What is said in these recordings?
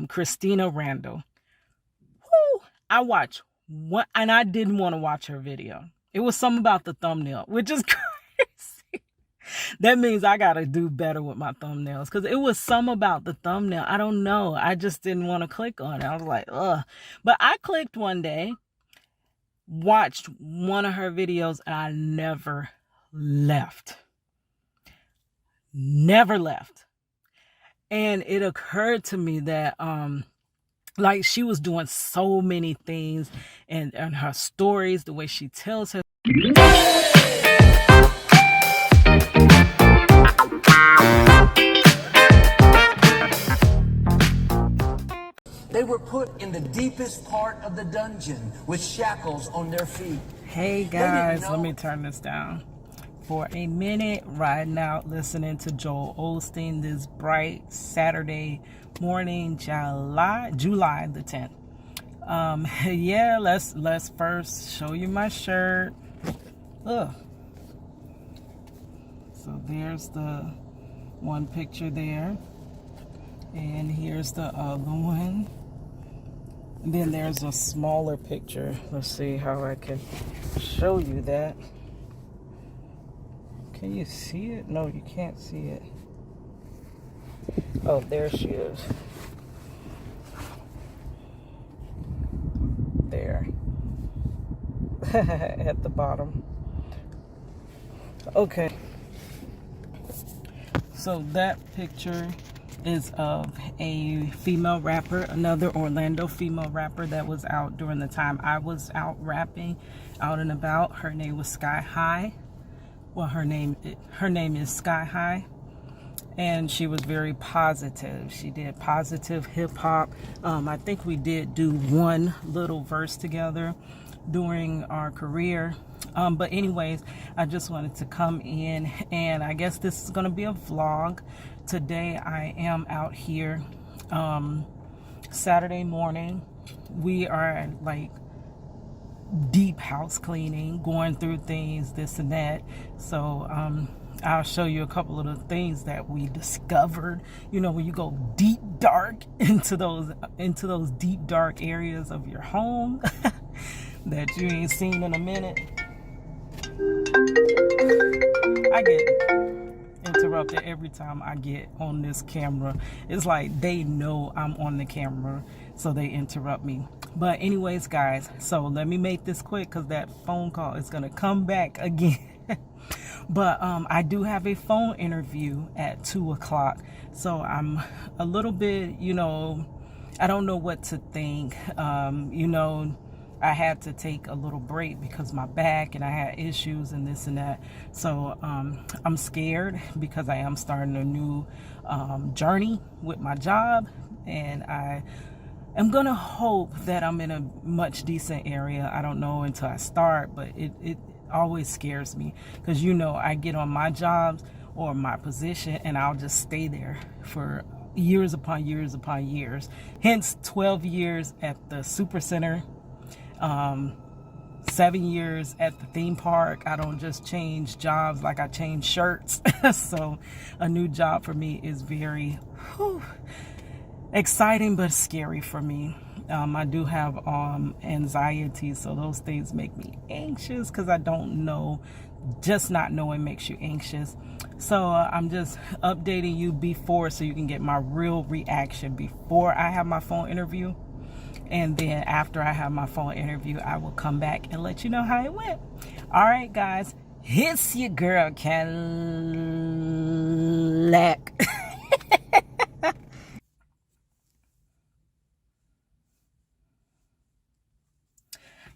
Christina Randall. Woo! I watched one, and I didn't want to watch her video. It was something about the thumbnail, which is crazy. That means I gotta do better with my thumbnails, because it was some about the thumbnail. I don't know. I just didn't want to click on it. I was like, ugh. But I clicked one day, watched one of her videos, and I never left. Never left. And it occurred to me that like she was doing so many things, and her stories, the way she tells her. They were put in the deepest part of the dungeon with shackles on their feet. Hey guys, let me turn this down for a minute. Riding out, listening to Joel Osteen this bright Saturday morning, July the 10th. Yeah, let's first show you my shirt. Ugh. So there's the one picture there, and here's the other one. And then there's a smaller picture. Let's see how I can show you that. Can you see it? No, you can't see it. Oh, there she is. There. At the bottom. Okay. So that picture is of a female rapper, another Orlando female rapper that was out during the time I was out rapping, out and about. Her name was Sky High. Well, her name is Sky High, and she was very positive. She did positive hip hop. I think we did do one little verse together during our career. But anyways, I just wanted to come in, and I guess this is going to be a vlog. Today I am out here, Saturday morning. We are like deep house cleaning, going through things, this and that. So I'll show you a couple of the things that we discovered. You know, when you go deep dark into those deep dark areas of your home that you ain't seen in a minute. I get interrupted every time I get on this camera. It's like they know I'm on the camera, so they interrupt me. But anyways, guys, so let me make this quick, because that phone call is gonna come back again. But I do have a phone interview at 2 o'clock, so I'm a little bit, you know, I don't know what to think. You know, I had to take a little break because my back, and I had issues and this and that. So I'm scared, because I am starting a new journey with my job, and I am gonna hope that I'm in a much decent area. I don't know until I start, but it always scares me, because you know, I get on my jobs or my position and I'll just stay there for years upon years upon years. Hence 12 years at the Super Center, 7 years at the theme park. I don't just change jobs like I change shirts. So a new job for me is very exciting, but scary for me. I do have anxiety, so those things make me anxious, because I don't know. Just not knowing makes you anxious. So I'm just updating you before, so you can get my real reaction before I have my phone interview. And then after I have my phone interview, I will come back and let you know how it went. All right, guys. It's your girl, Cadillac.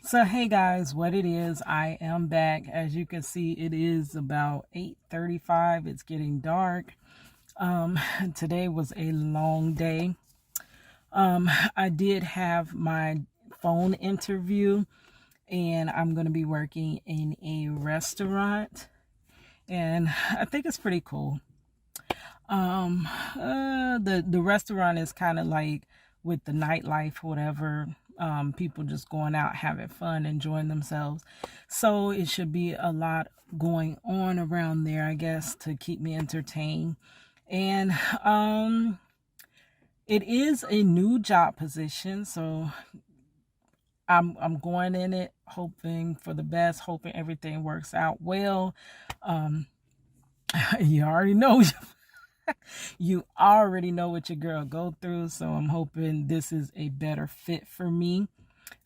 So, hey guys, what it is, I am back. As you can see, it is about 8:35. It's getting dark. Today was a long day. I did have my phone interview, and I'm going to be working in a restaurant, and I think it's pretty cool. The restaurant is kind of like with the nightlife, whatever. People just going out, having fun, enjoying themselves. So it should be a lot going on around there, I guess, to keep me entertained. And It is a new job position, so I'm going in it hoping for the best, hoping everything works out well. You already know you already know what your girl go through, so I'm hoping this is a better fit for me.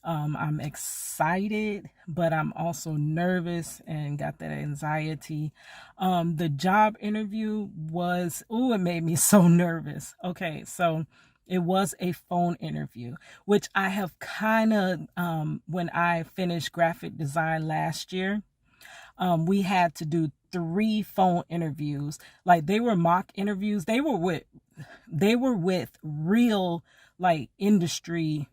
I'm excited, but I'm also nervous and got that anxiety. The job interview was, it made me so nervous. Okay, so it was a phone interview, which I have kind of, when I finished graphic design last year, we had to do 3 phone interviews. Like, they were mock interviews. They were with real, like, industry.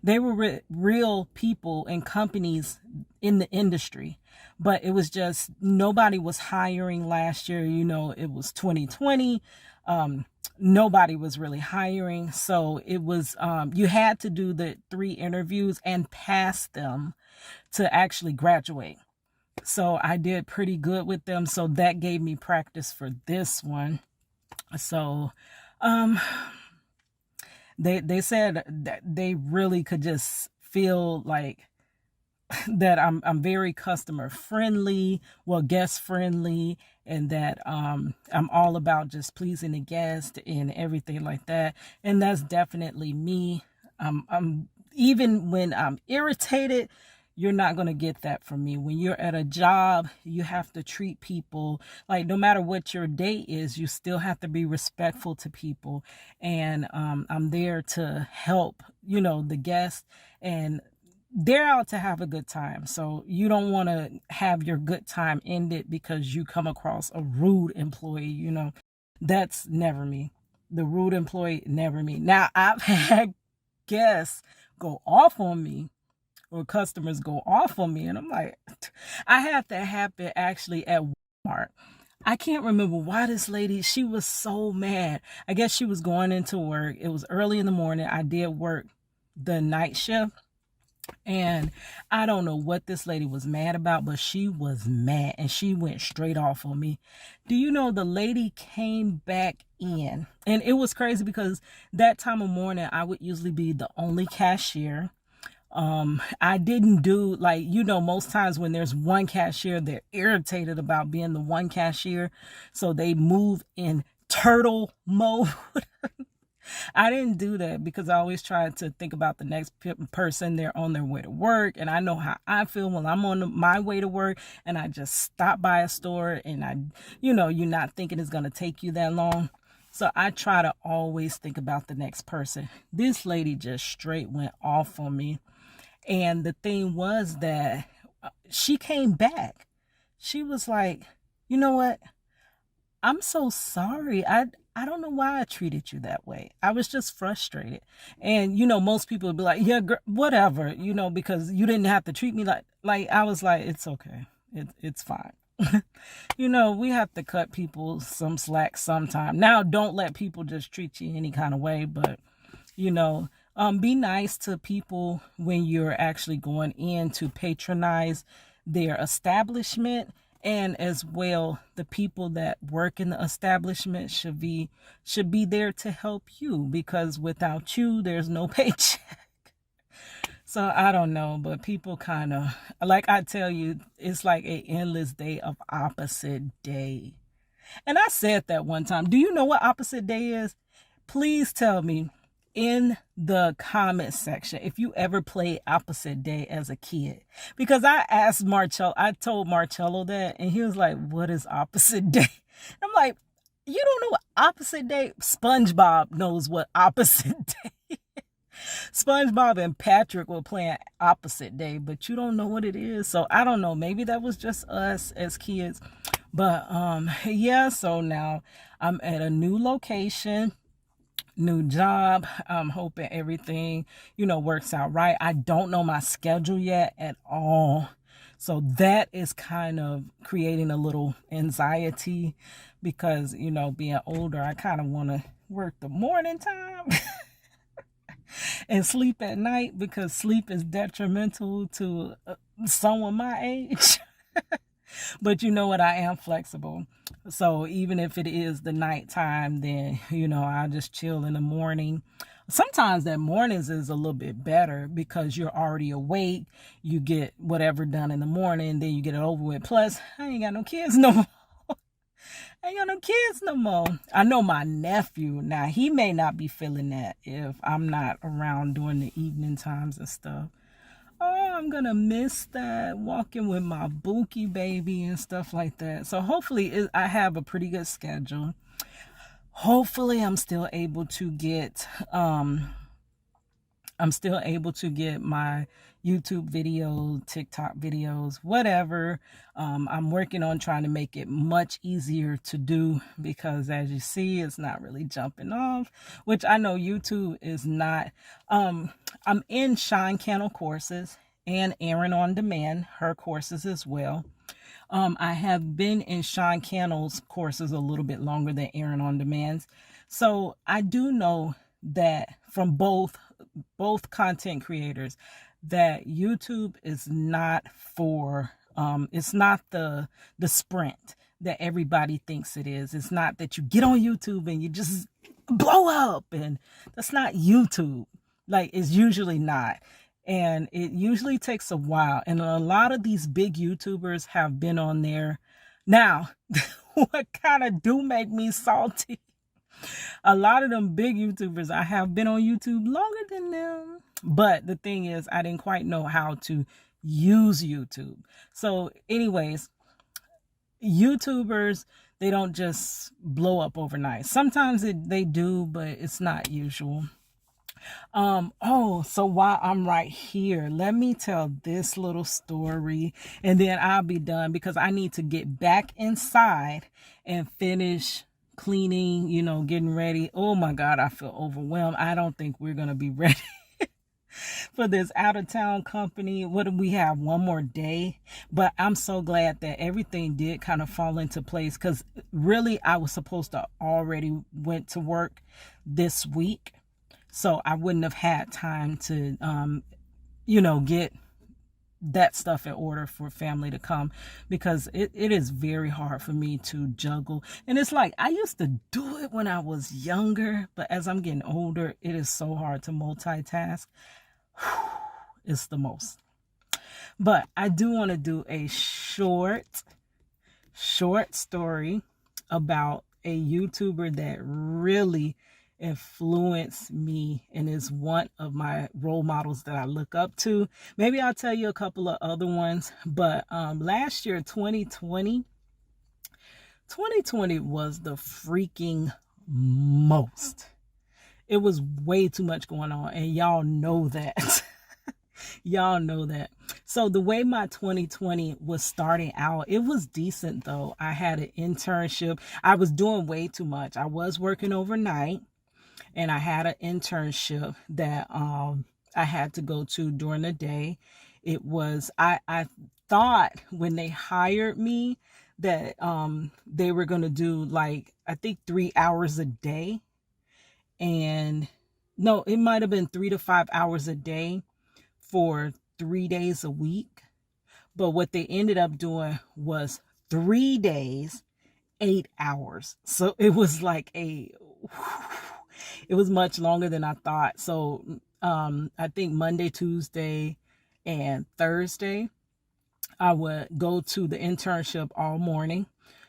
They were with real people and companies in the industry, but it was just nobody was hiring last year. It was 2020. Nobody was really hiring. So it was, you had to do the 3 interviews and pass them to actually graduate. So I did pretty good with them. So that gave me practice for this one. So, they said that they really could just feel like that I'm very customer friendly, guest friendly, and that I'm all about just pleasing the guest and everything like that. And that's definitely me. I'm even when I'm irritated, you're not going to get that from me. When you're at a job, you have to treat people like, no matter what your day is, you still have to be respectful to people. And I'm there to help, the guests, and they're out to have a good time. So you don't want to have your good time ended because you come across a rude employee. That's never me. The rude employee, never me. Now, I've had guests go off on me, or customers go off on me, and I'm like, I had that happen actually at Walmart. I can't remember why this lady, she was so mad. I guess she was going into work. It was early in the morning. I did work the night shift, and I don't know what this lady was mad about, but she was mad and she went straight off on me. Do you know the lady came back in? And it was crazy because that time of morning, I would usually be the only cashier. I didn't do, like, most times when there's one cashier, they're irritated about being the one cashier. So they move in turtle mode. I didn't do that because I always try to think about the next person. They're on their way to work, and I know how I feel when I'm on my way to work and I just stop by a store and you're not thinking it's going to take you that long. So I try to always think about the next person. This lady just straight went off on me. And the thing was that she came back. She was like, you know what? I'm so sorry. I don't know why I treated you that way. I was just frustrated. And, most people would be like, yeah, girl, whatever, because you didn't have to treat me like I was like, it's okay. It's fine. We have to cut people some slack sometime. Now, don't let people just treat you any kind of way, but, be nice to people when you're actually going in to patronize their establishment. And as well, the people that work in the establishment should be there to help you, because without you, there's no paycheck. So I don't know, but people kind of, like I tell you, it's like an endless day of opposite day. And I said that one time. Do you know what opposite day is? Please tell me in the comment section if you ever played opposite day as a kid, because I asked Marchello, I told Marchello that, and he was like, what is opposite day? I'm like, you don't know what opposite day? SpongeBob knows what opposite day. SpongeBob and Patrick were playing opposite day, but you don't know what it is. So I don't know, maybe that was just us as kids. But yeah, so now I'm at a new location, new job. I'm hoping everything, works out right. I don't know my schedule yet at all. So that is kind of creating a little anxiety because, being older, I kind of want to work the morning time and sleep at night, because sleep is detrimental to someone my age. But you know what? I am flexible. So even if it is the nighttime, then, I'll just chill in the morning. Sometimes that mornings is a little bit better because you're already awake. You get whatever done in the morning, then you get it over with. Plus, I ain't got no kids no more. I ain't got no kids no more. I know my nephew, now he may not be feeling that if I'm not around during the evening times and stuff. Oh, I'm gonna miss that, walking with my Bookie baby and stuff like that. So hopefully I have a pretty good schedule. Hopefully I'm still able to get my YouTube videos, TikTok videos, whatever. I'm working on trying to make it much easier to do because as you see, it's not really jumping off, which I know YouTube is not. I'm in Shine Candle courses and Erin on Demand, her courses as well. I have been in Shine Candle's courses a little bit longer than Erin on Demand's. So I do know that from both content creators that YouTube is not for it's not the sprint that everybody thinks it is. It's not that you get on YouTube and you just blow up, and that's not YouTube. Like, it's usually not. And it usually takes a while. And a lot of these big YouTubers have been on there. Now, what kind of do make me salty? A lot of them big YouTubers, I have been on YouTube longer than them. But the thing is, I didn't quite know how to use YouTube. So anyways, YouTubers, they don't just blow up overnight. Sometimes they do, but it's not usual. So while I'm right here, let me tell this little story and then I'll be done because I need to get back inside and finish cleaning, getting ready. Oh my God, I feel overwhelmed. I don't think we're going to be ready for this out of town company. What do we have? One more day, but I'm so glad that everything did kind of fall into place because really I was supposed to already went to work this week. So I wouldn't have had time to, get that stuff in order for family to come because it is very hard for me to juggle. And it's like, I used to do it when I was younger, but as I'm getting older, it is so hard to multitask. It's the most. But I do want to do a short story about a YouTuber that really influenced me and is one of my role models that I look up to. Maybe I'll tell you a couple of other ones, but last year 2020 was the freaking most. It was way too much going on, and y'all know that. Y'all know that. So the way my 2020 was starting out, it was decent though. I had an internship. I was doing way too much. I was working overnight. And I had an internship that I had to go to during the day. It was, I thought when they hired me that they were going to do like, I think 3 hours a day. And no, it might have been 3 to 5 hours a day for 3 days a week. But what they ended up doing was 3 days, 8 hours. So it was like it was much longer than I thought. So I think Monday, Tuesday, and Thursday, I would go to the internship all morning.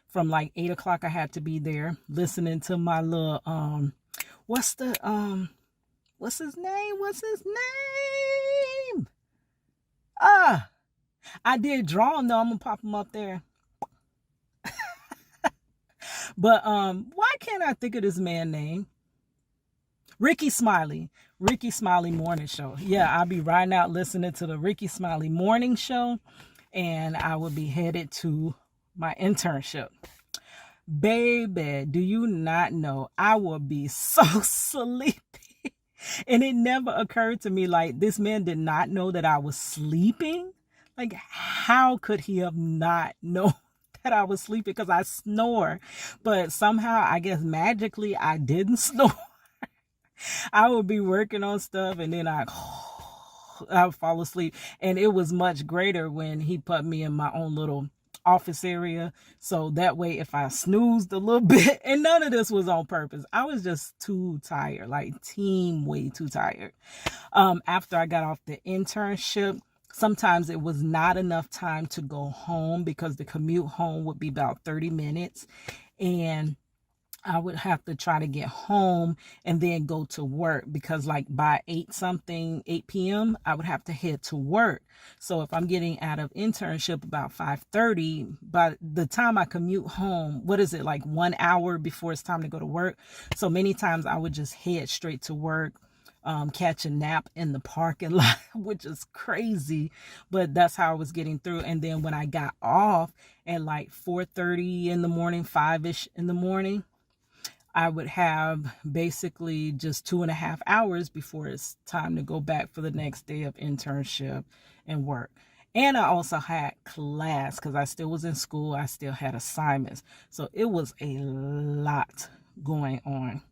From like 8 o'clock, I had to be there listening to my little, what's his name? I did draw him though. I'm gonna pop him up there. But why can't I think of this man's name? Ricky Smiley morning show. Yeah, I'll be riding out listening to the Ricky Smiley morning show, and I will be headed to my internship. Baby, do you not know I will be so sleepy? And it never occurred to me, like, this man did not know that I was sleeping. Like, how could he have not known that I was sleeping? Because I snore, but somehow, I guess magically, I didn't snore. I would be working on stuff and then I would fall asleep. And it was much greater when he put me in my own little office area. So that way, if I snoozed a little bit, and none of this was on purpose, I was just too tired, like way too tired. After I got off the internship, sometimes it was not enough time to go home because the commute home would be about 30 minutes. And I would have to try to get home and then go to work because like by 8 p.m., I would have to head to work. So if I'm getting out of internship about 5:30, by the time I commute home, what is it, like 1 hour before it's time to go to work? So many times I would just head straight to work, catch a nap in the parking lot, which is crazy, but that's how I was getting through. And then when I got off at like 4:30 in the morning, 5-ish in the morning, I would have basically just 2.5 hours before it's time to go back for the next day of internship and work. And I also had class because I still was in school. I still had assignments. So it was a lot going on.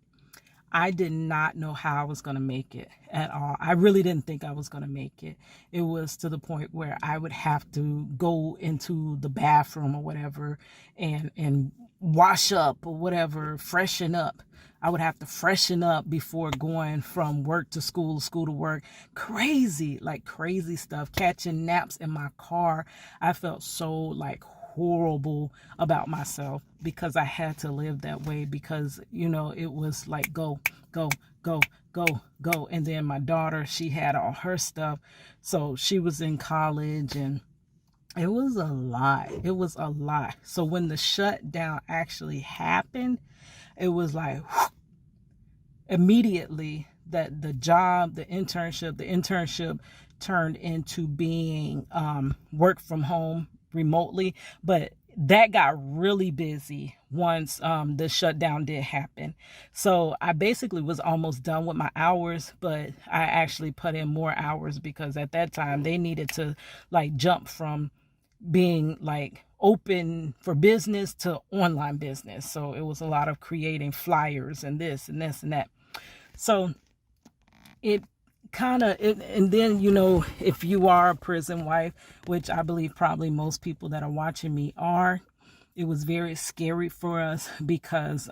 I did not know how I was going to make it at all. I really didn't think I was going to make it. It was to the point where I would have to go into the bathroom or whatever and wash up or whatever, freshen up. I would have to freshen up before going from work to school to work. Crazy, like crazy stuff. Catching naps in my car. I felt so like horrible about myself because I had to live that way because, you know, it was like go. And then my daughter, she had all her stuff. So she was in college and it was a lot. It was a lot. So when the shutdown actually happened, it was like immediately that the internship turned into being work from home remotely. But that got really busy once the shutdown did happen. So I basically was almost done with my hours, but I actually put in more hours because at that time they needed to like jump from being like open for business to online business. So it was a lot of creating flyers and this and this and that. So it kind of, and then, you know, if you are a prison wife, which I believe probably most people that are watching me are, it was very scary for us because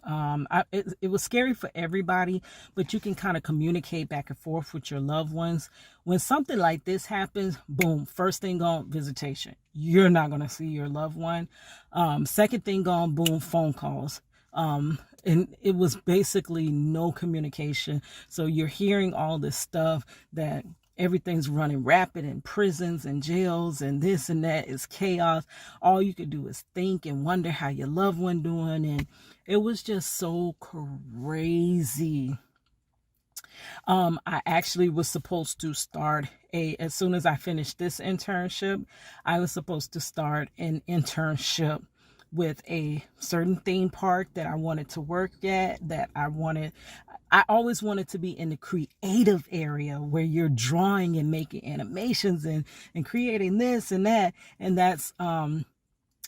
it was scary for everybody, but you can kind of communicate back and forth with your loved ones. When something like this happens, boom, first thing on visitation. You're not going to see your loved one. Second thing on, boom, phone calls. And it was basically no communication. So you're hearing all this stuff that everything's running rapid in prisons and jails and this and that is chaos. All you could do is think and wonder how your loved one doing. And it was just so crazy. I actually was supposed to start as soon as I finished this internship, I was supposed to start an internship with a certain theme park that I wanted to work at, I always wanted to be in the creative area where you're drawing and making animations and creating this and that. And that's,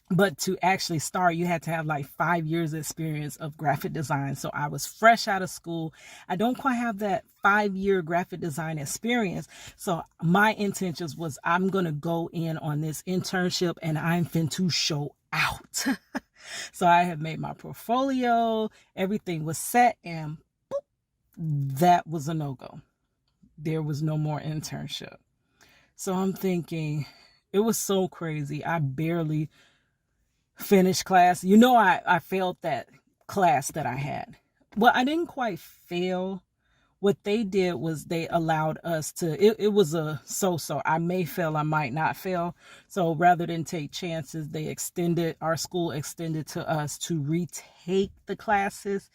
but to actually start, you had to have like 5 years experience of graphic design. So I was fresh out of school. I don't quite have that 5-year graphic design experience. So my intentions was I'm going to go in on this internship and I'm fin to show out. So I had made my portfolio, everything was set, and boop, that was a no-go. There was no more internship. So I'm thinking, it was so crazy. I barely finished class. You know, I failed that class that I had. Well, I didn't quite fail. What they did was they allowed us to, it was a so-so. I may fail, I might not fail. So rather than take chances, our school extended to us to retake the classes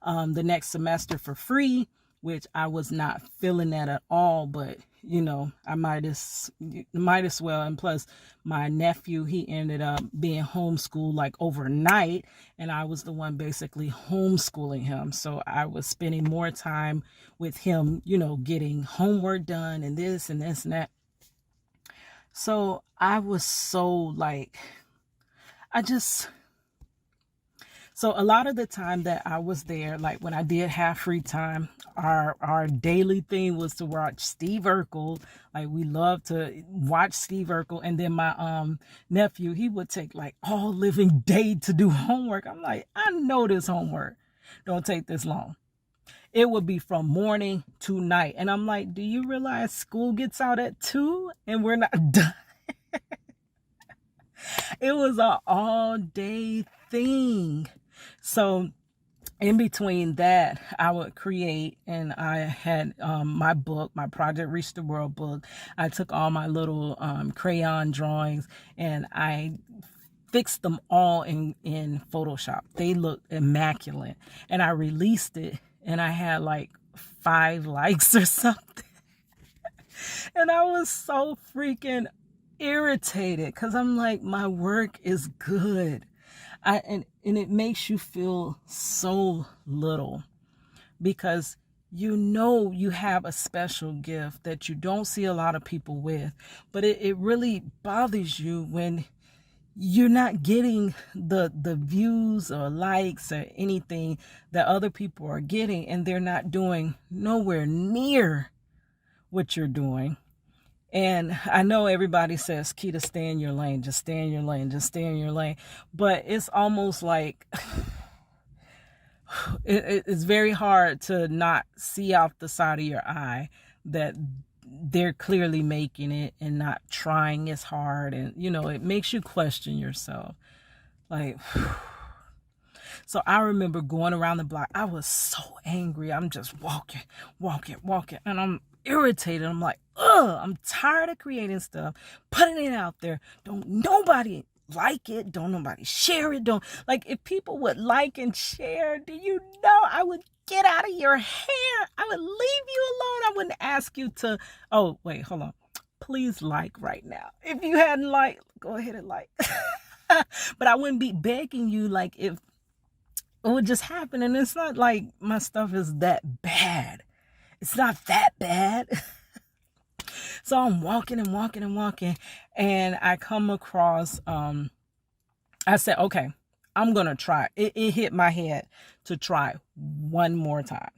the next semester for free, which I was not feeling that at all, but you know, I might as well. And plus my nephew, he ended up being homeschooled like overnight, and I was the one basically homeschooling him. So I was spending more time with him, you know, getting homework done and this and this and that. So I was so like, So a lot of the time that I was there, like when I did have free time, our daily thing was to watch Steve Urkel. Like we loved to watch Steve Urkel. And then my nephew, he would take like all living day to do homework. I'm like, I know this homework don't take this long. It would be from morning to night. And I'm like, do you realize school gets out at 2 and we're not done? It was an all day thing. So in between that, I would create, and I had my book, my Project Reach the World book. I took all my little crayon drawings and I fixed them all in Photoshop. They looked immaculate. And I released it and I had like 5 likes or something. And I was so freaking irritated because I'm like, my work is good. And it makes you feel so little because you know you have a special gift that you don't see a lot of people with, but it really bothers you when you're not getting the views or likes or anything that other people are getting, and they're not doing nowhere near what you're doing. And I know everybody says, Keita, stay in your lane, just stay in your lane, just stay in your lane. But it's almost like it's very hard to not see out the side of your eye that they're clearly making it and not trying as hard. And, you know, it makes you question yourself. Like, so I remember going around the block. I was so angry. I'm just walking. And I'm irritated. I'm like, I'm tired of creating stuff, putting it out there. Don't nobody like it. Don't nobody share it. Don't, like, if people would like and share, do you know I would get out of your hair? I would leave you alone. I wouldn't ask you to, oh, wait, hold on. Please like right now. If you hadn't liked, go ahead and like. But I wouldn't be begging you like if it would just happen. And it's not like my stuff is that bad. It's not that bad. So I'm walking, and I come across, I said, okay, I'm going to try. It hit my head to try one more time.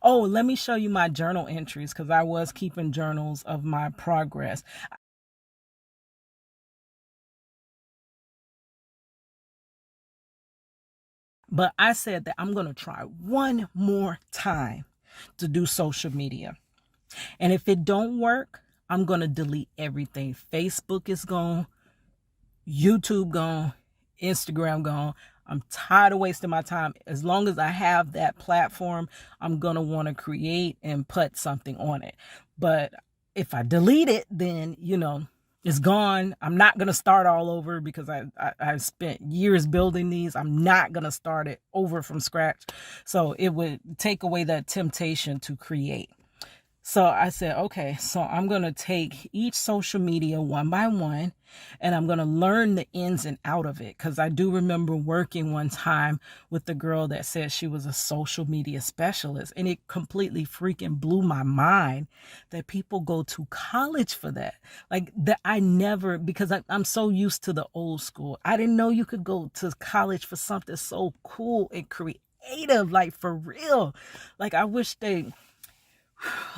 Oh, let me show you my journal entries because I was keeping journals of my progress. But I said that I'm going to try one more time to do social media. And if it don't work, I'm going to delete everything. Facebook is gone. YouTube gone. Instagram gone. I'm tired of wasting my time. As long as I have that platform, I'm going to want to create and put something on it. But if I delete it, then, you know, it's gone. I'm not going to start all over because I've spent years building these. I'm not going to start it over from scratch. So it would take away that temptation to create. So I said, okay, so I'm going to take each social media one by one, and I'm going to learn the ins and out of it. Because I do remember working one time with the girl that said she was a social media specialist. And it completely freaking blew my mind that people go to college for that. Like that I never, because I'm so used to the old school. I didn't know you could go to college for something so cool and creative, like for real. Like I wish they...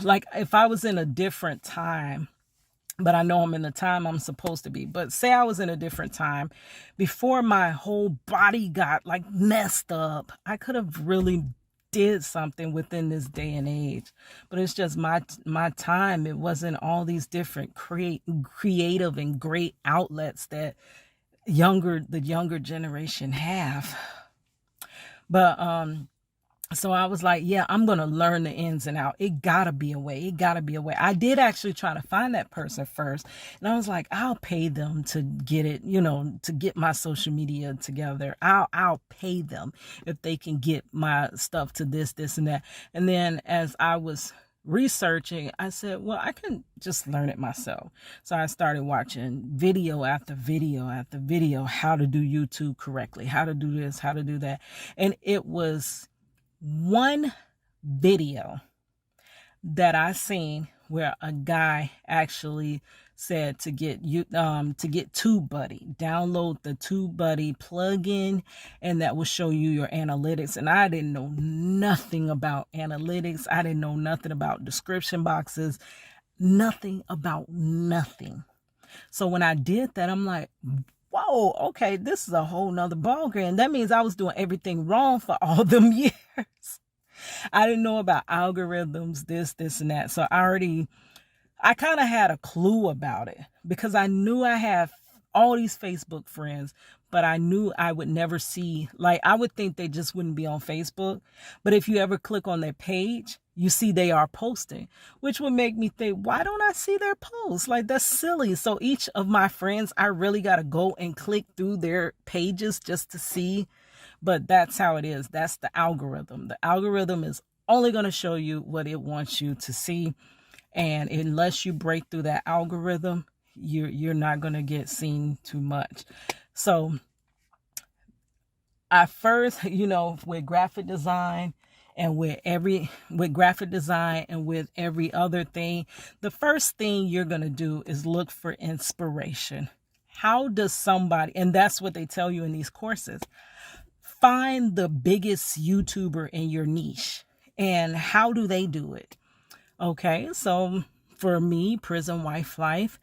Like if I was in a different time, but I know I'm in the time I'm supposed to be, but say I was in a different time before my whole body got like messed up, I could have really did something within this day and age. But it's just my time. It wasn't all these different creative and great outlets that the younger generation have. But so I was like, yeah, I'm going to learn the ins and out. It got to be a way. I did actually try to find that person first. And I was like, I'll pay them to get it, you know, to get my social media together. I'll pay them if they can get my stuff to this, and that. And then as I was researching, I said, well, I can just learn it myself. So I started watching video after video after video, how to do YouTube correctly, how to do this, how to do that. And it was one video that I seen where a guy actually said to get TubeBuddy. Download the TubeBuddy plugin, and that will show you your analytics. And I didn't know nothing about analytics. I didn't know nothing about description boxes, nothing about nothing. So when I did that, I'm like, whoa, okay, this is a whole nother ballgame. That means I was doing everything wrong for all them years. I didn't know about algorithms, this, and that. So I kind of had a clue about it because I knew I had all these Facebook friends, but I knew I would never see, like, I would think they just wouldn't be on Facebook. But if you ever click on their page, you see they are posting, which would make me think, why don't I see their posts? Like, that's silly. So each of my friends, I really got to go and click through their pages just to see. But that's how it is. That's the algorithm. The algorithm is only going to show you what it wants you to see. And unless you break through that algorithm, you're not going to get seen too much. So I first, with graphic design and with every other thing, the first thing you're going to do is look for inspiration. How does somebody, and that's what they tell you in these courses, find the biggest YouTuber in your niche. And how do they do it? Okay, so for me, Prison Wife Life,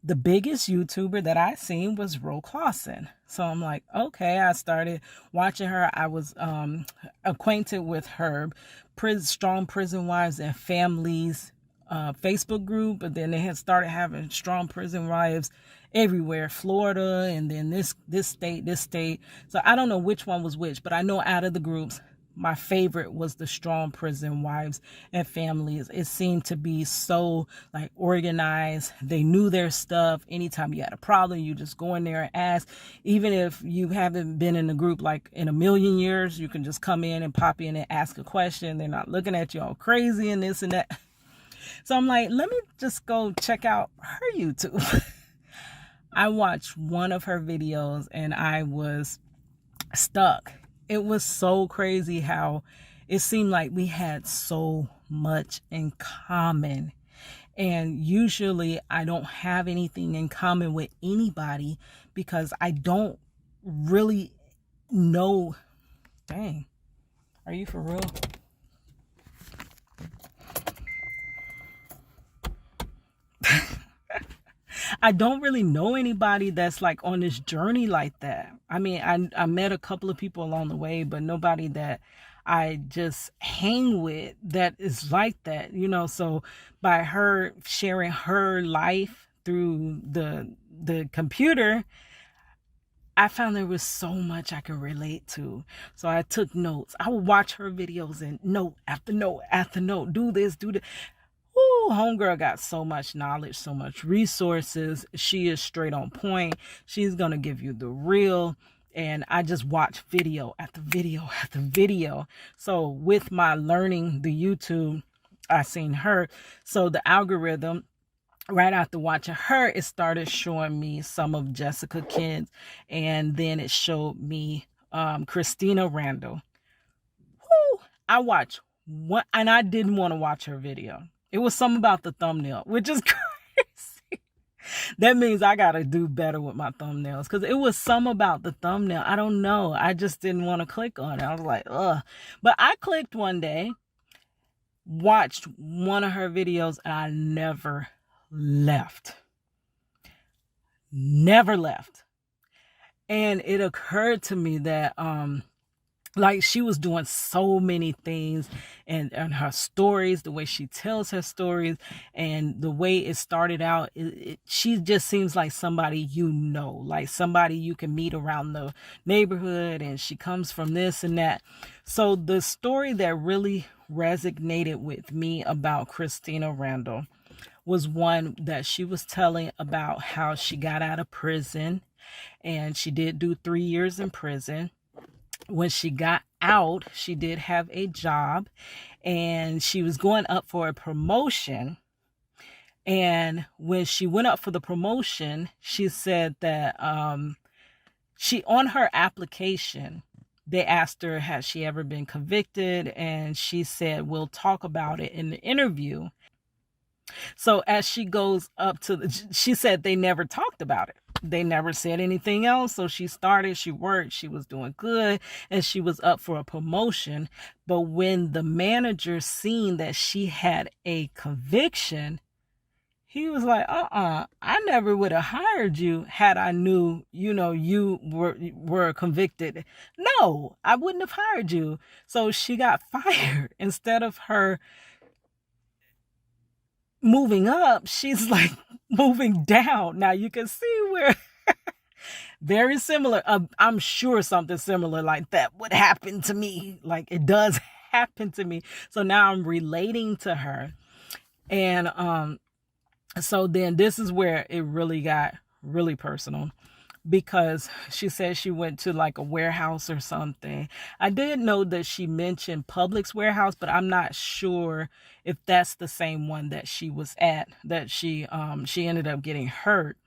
the biggest YouTuber that I seen was Clausen. So I'm like, okay, I started watching her. I was acquainted with her Strong Prison Wives and Families Facebook group, but then they had started having Strong Prison Wives everywhere, Florida, and then this state. So I don't know which one was which, but I know out of the groups, my favorite was the Strong Prison Wives and Families. It seemed to be so like organized. They knew their stuff. Anytime you had a problem, you just go in there and ask. Even if you haven't been in the group like in a million years, you can just come in and pop in and ask a question. They're not looking at you all crazy and this and that. So I'm like, let me just go check out her YouTube. I watched one of her videos and I was stuck. It was so crazy how it seemed like we had so much in common. And usually I don't have anything in common with anybody because I don't really know. Dang, are you for real? I don't really know anybody that's like on this journey like that. I mean, I met a couple of people along the way, but nobody that I just hang with that is like that, So by her sharing her life through the computer, I found there was so much I could relate to. So I took notes. I would watch her videos and note after note after note, do this, do that. Ooh, homegirl got so much knowledge, so much resources. She is straight on point. She's going to give you the real. And I just watch video after video after video. So with my learning the YouTube, I seen her. So the algorithm, right after watching her, it started showing me some of Jessica Kids. And then it showed me CHRISTINA RANDALL. Woo! I watched one, and I didn't want to watch her video. It was something about the thumbnail, which is crazy. That means I got to do better with my thumbnails because it was some about the thumbnail. I don't know. I just didn't want to click on it. I was like, ugh. But I clicked one day, watched one of her videos, and I never left. Never left. And it occurred to me that, like she was doing so many things and her stories, the way she tells her stories and the way it started out, she just seems like somebody, like somebody you can meet around the neighborhood, and she comes from this and that. So the story that really resonated with me about CHRISTINA RANDALL was one that she was telling about how she got out of prison, and she did do 3 years in prison. When she got out, she did have a job, and she was going up for a promotion. And when she went up for the promotion, she said that on her application, they asked her, has she ever been convicted? And she said, we'll talk about it in the interview. So as she goes up to she said they never talked about it. They never said anything else. So she started, she worked, she was doing good, and she was up for a promotion. But when the manager seen that she had a conviction, he was like, I never would have hired you had I knew, you were convicted. No, I wouldn't have hired you. So she got fired. Instead of her moving up, she's like moving down. Now you can see where very similar. I'm sure something similar like that would happen to me. Like it does happen to me. So now I'm relating to her. And so then this is where it really got really personal, because she said she went to like a warehouse or something. I did know that she mentioned Publix warehouse, but I'm not sure if that's the same one that she was at, that she ended up getting hurt.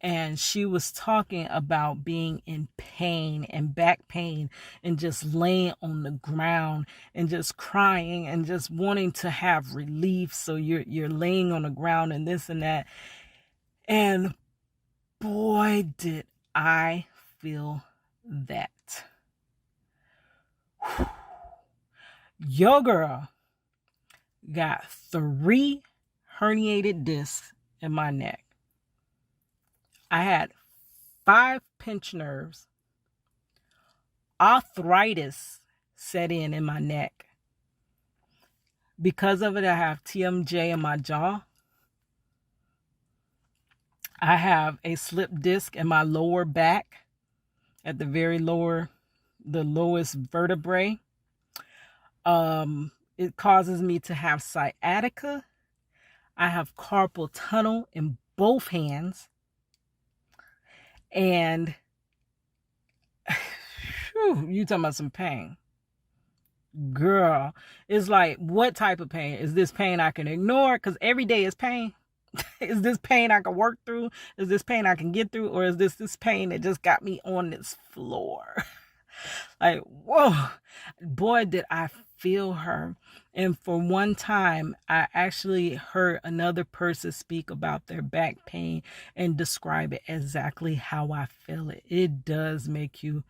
And she was talking about being in pain and back pain and just laying on the ground and just crying and just wanting to have relief. So you're laying on the ground and this and that. And boy, did I feel that. Your girl got 3 herniated discs in my neck. I had 5 pinched nerves. Arthritis set in my neck. Because of it, I have TMJ in my jaw. I have a slip disc in my lower back at the very the lowest vertebrae. It causes me to have sciatica. I have carpal tunnel in both hands. And whew, you talking about some pain. Girl, it's like, what type of pain? Is this pain I can ignore? Because every day is pain. Is this pain I can work through? Is this pain I can get through? Or is this pain that just got me on this floor? Like, whoa, boy, did I feel her. And for one time, I actually heard another person speak about their back pain and describe it exactly how I feel it. It does make you,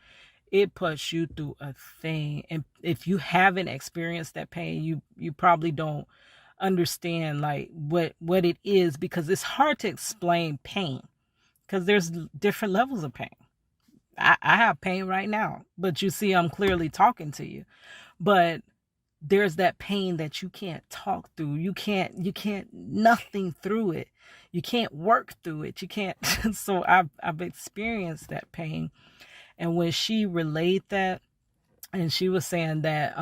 it puts you through a thing. And if you haven't experienced that pain, you probably don't understand like what it is, because it's hard to explain pain because there's different levels of pain. I have pain right now, but you see, I'm clearly talking to you. But there's that pain that you can't talk through. You can't nothing through it. You can't work through it. You can't. So I've experienced that pain. And when she relayed that, and she was saying that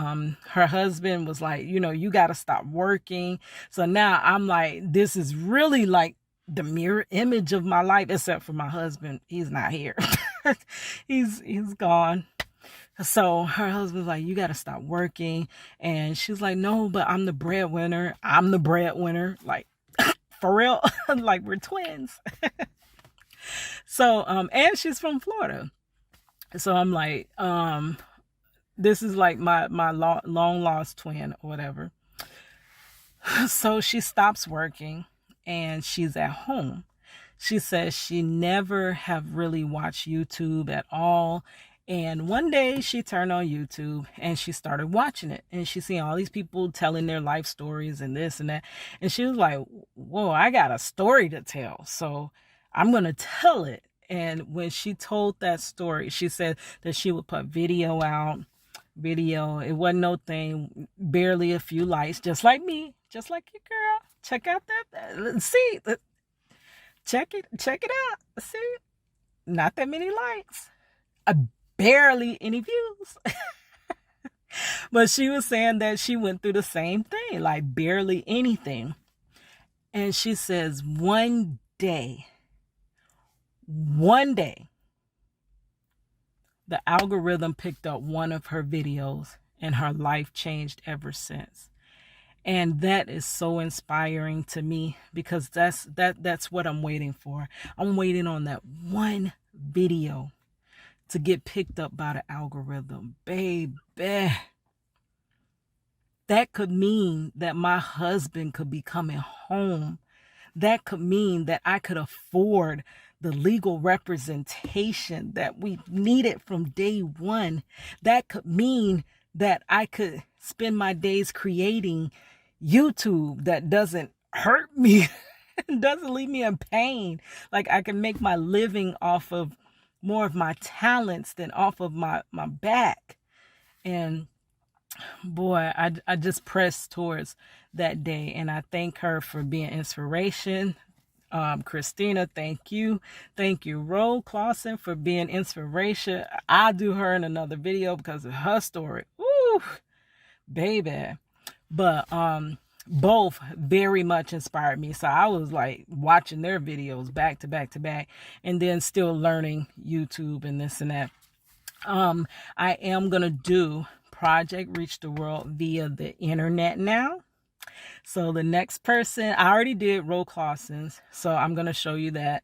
her husband was like, you got to stop working. So now I'm like, this is really like the mirror image of my life, except for my husband. He's not here. he's gone. So her husband's like, you got to stop working. And she's like, no, but I'm the breadwinner. I'm the breadwinner. Like, for real? Like, we're twins. So, and she's from Florida. So I'm like, this is like my long lost twin or whatever. So she stops working and she's at home. She says she never have really watched YouTube at all. And one day she turned on YouTube and she started watching it. And she seen all these people telling their life stories and this and that. And she was like, whoa, I got a story to tell. So I'm going to tell it. And when she told that story, she said that she would put video out. It wasn't no thing, barely a few likes, just like me, just like your girl. Check out that. See, check it out. See, not that many likes, barely any views. But she was saying that she went through the same thing, like barely anything. And she says one day, the algorithm picked up one of her videos and her life changed ever since. And that is so inspiring to me, because that's what I'm waiting for. I'm waiting on that one video to get picked up by the algorithm. Baby. That could mean that my husband could be coming home. That could mean that I could afford the legal representation that we needed from day one. That could mean that I could spend my days creating YouTube that doesn't hurt me, doesn't leave me in pain. Like I can make my living off of more of my talents than off of my back. And boy, I just pressed towards that day, and I thank her for being inspiration. Christina, thank you. Thank you, Clausen, for being inspiration. I'll do her in another video because of her story. Woo, baby. But both very much inspired me. So I was like watching their videos back to back to back, and then still learning YouTube and this and that. I am gonna do Project Reach the World via the internet now. So the next person, I already did Clausen's, so I'm going to show you that.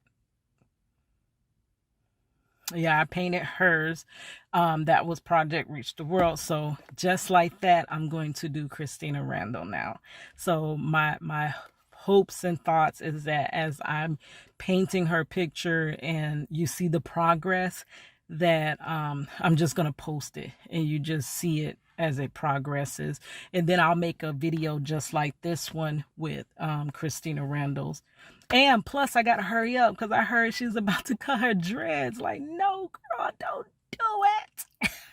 Yeah, I painted hers. That was Project Reach the World. So just like that, I'm going to do Christina Randall now. So my hopes and thoughts is that as I'm painting her picture and you see the progress, that I'm just going to post it and you just see it as it progresses. And then I'll make a video just like this one with Christina Randall's. And plus I got to hurry up because I heard she's about to cut her dreads. Like, no, girl, don't do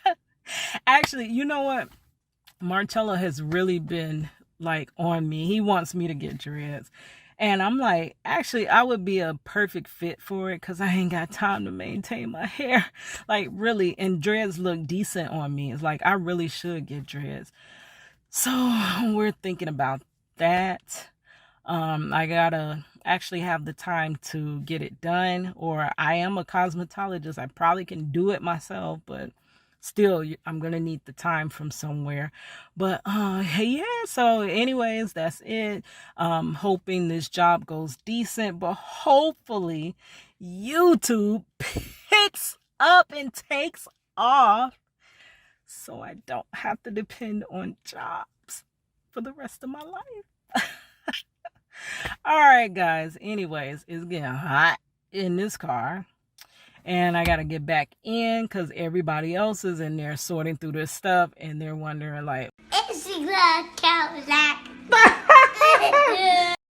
it. Actually, you know what? Marchello has really been like on me. He wants me to get dreads. And I'm like, actually, I would be a perfect fit for it because I ain't got time to maintain my hair. Like, really. And dreads look decent on me. It's like, I really should get dreads. So we're thinking about that. I gotta actually have the time to get it done. Or I am a cosmetologist. I probably can do it myself, but still, I'm going to need the time from somewhere. But yeah, so anyways, that's it. Hoping this job goes decent, but hopefully YouTube picks up and takes off so I don't have to depend on jobs for the rest of my life. All right, guys. Anyways, it's getting hot in this car. And I got to get back in because everybody else is in there sorting through this stuff. And they're wondering like, is she gonna count that?